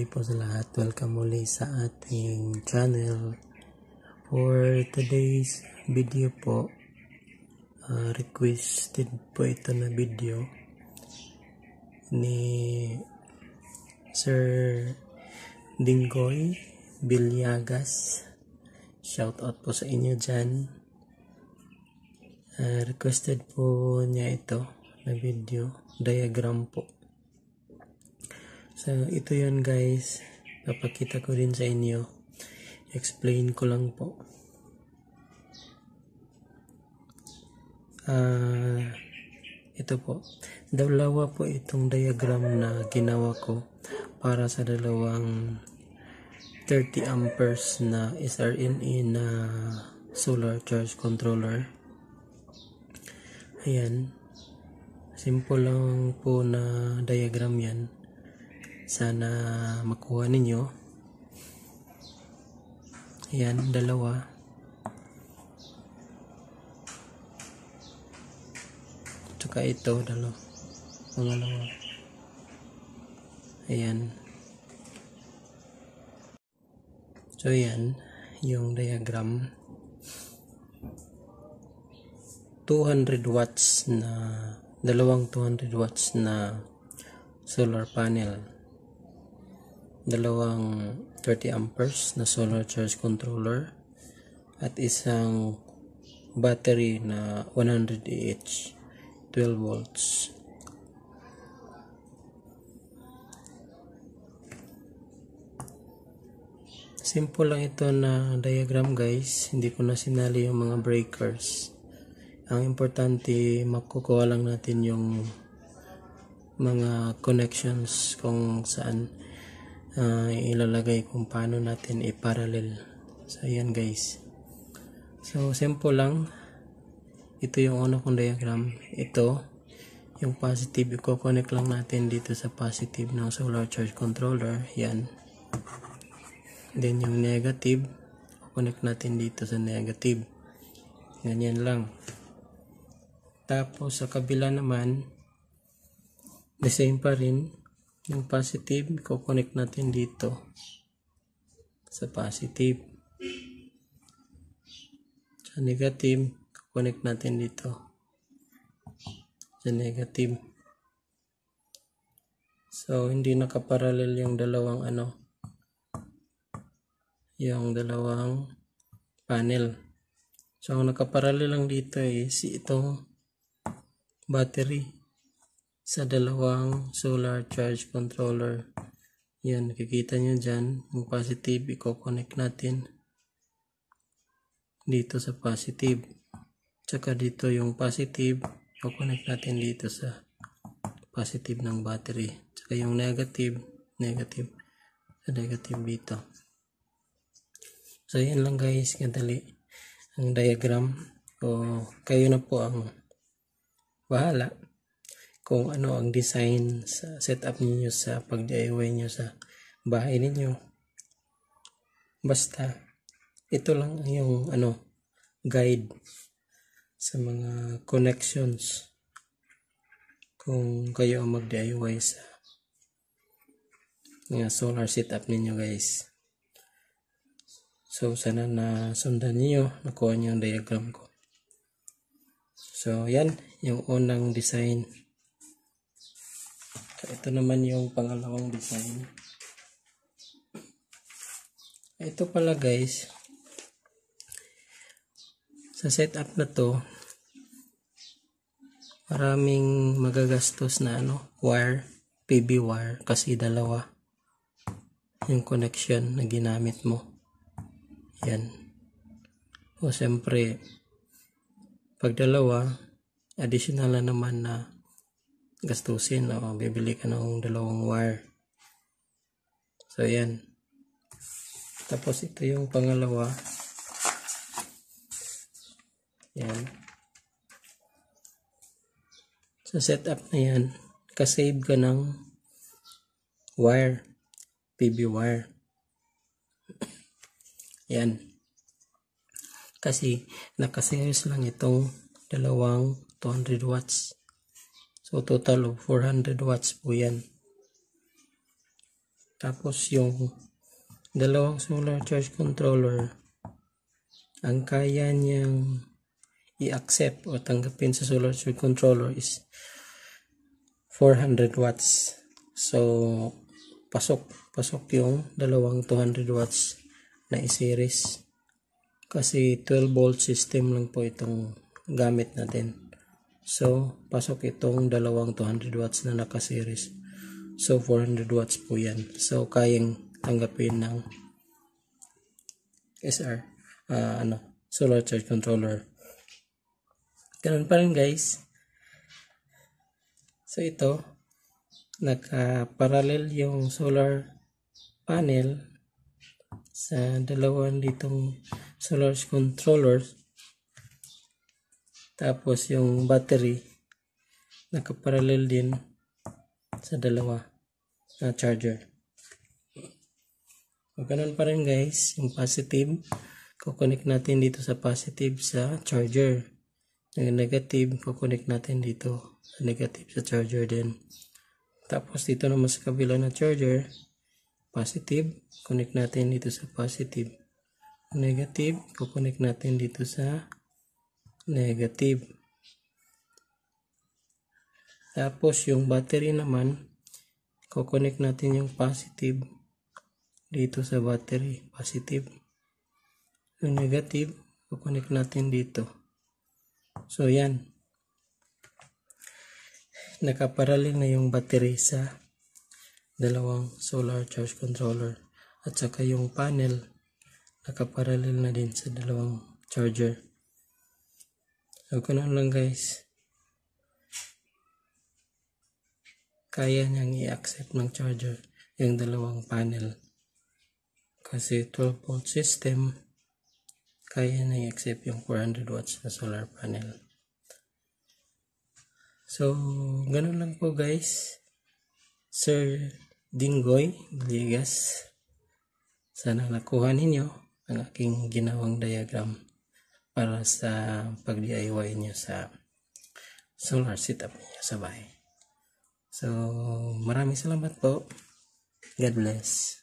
po sa lahat. Welcome muli sa ating channel. For today's video po, requested po ito na video ni Sir Dingoy Bilyagas. Shout out po sa inyo dyan. Requested po niya ito na video, diagram po. So ito yun guys, papakita ko din sa inyo, explain ko lang po. Ito po, dalawa po itong diagram na ginawa ko para sa dalawang 30 amperes na SRNE na solar charge controller. Ayan, simple lang po na diagram yan. Sana makuha ninyo. Ayan, dalawa. Tsaka ito, dalawa. Pangalawa. Ayan. So, ayan, yung diagram. 200 watts na, dalawang 200 watts na solar panel. Dalawang 30 amperes na solar charge controller at isang battery na 100 Ah 12 volts. Simple lang ito na diagram guys, hindi ko na sinali yung mga breakers. Ang importante, makukuha lang natin yung mga connections kung saan ilalagay, kung paano natin i-parallel. So ayan guys, so simple lang. Ito yung una kong diagram. Ito yung positive, i-connect lang natin dito sa positive ng solar charge controller. Yan. Then yung negative, connect natin dito sa negative. Ganyan lang. Tapos sa kabila naman, the same pa rin. Yung positive, i-connect natin dito sa positive. Sa negative, i-connect natin dito sa negative. So, hindi nakaparallel yung dalawang yung dalawang panel. So, ang nakaparallel lang dito is itong battery sa dalawang solar charge controller. Yan, nakikita nyo dyan, yung positive, i-connect natin dito sa positive. Tsaka dito yung positive, i-connect natin dito sa positive ng battery. Tsaka yung negative sa negative dito. So yan lang guys, kadali ang diagram. O kayo na po ang bahala kung ano ang design sa setup niyo sa pag-DIY niyo sa bahay ninyo. Basta ito lang yung guide sa mga connections kung kayo ang mag-DIY sa solar setup ninyo guys. So sana na sundan niyo, nakuha niyo yung diagram ko. So yan yung unang design. So, ito naman yung pangalawang design. Ito pala guys, sa setup na to, maraming magagastos na wire, PB wire, kasi dalawa yung connection na ginamit mo. Yan. O siyempre, pag dalawa, additional na naman na gastusin, bibili ka ng dalawang wire. So yan. Tapos ito yung pangalawa. Yan. Sa setup na yan, kasave ka ng wire, PB wire. Yan. Kasi nakaseries lang itong dalawang 200 watts. So total of 400 watts po yan. Tapos yung dalawang solar charge controller, ang kaya niyang i-accept o tanggapin sa solar charge controller is 400 watts. So, pasok yung dalawang 200 watts na i-series. Kasi 12 volt system lang po itong gamit natin. So, pasok itong dalawang 200 watts na naka-series. So, 400 watts po yan. So, kayang tanggapin ng solar charge controller. Ganun pa rin guys. So, ito, naka-parallel yung solar panel sa dalawang ditong solar controllers. Tapos yung battery naka-parallel din sa dalawa na charger. So, ganun pa rin guys, yung positive kukonek natin dito sa positive sa charger. Yung negative kukonek natin dito sa negative sa charger din. Tapos dito naman sa kabila na charger, positive, connect natin dito sa positive. Negative, kukonek natin dito sa negative. Tapos yung battery naman, kukonek natin yung positive dito sa battery, positive. Yung negative, kukonek natin dito. So yan, nakaparallel na yung battery sa dalawang solar charge controller. At saka yung panel, nakaparallel na din sa dalawang charger. So ganun lang guys. Kaya niyang i-accept ng charger yung dalawang panel. Kasi 12 volt system, kaya na i-accept yung 400 watts na solar panel. So, ganun lang po guys. Sir Dingoy Villegas, sana nakuha ninyo ang aking ginawang diagram para sa pag-DIY nyo sa solar setup niyo sa bahay. So, maraming salamat po. God bless.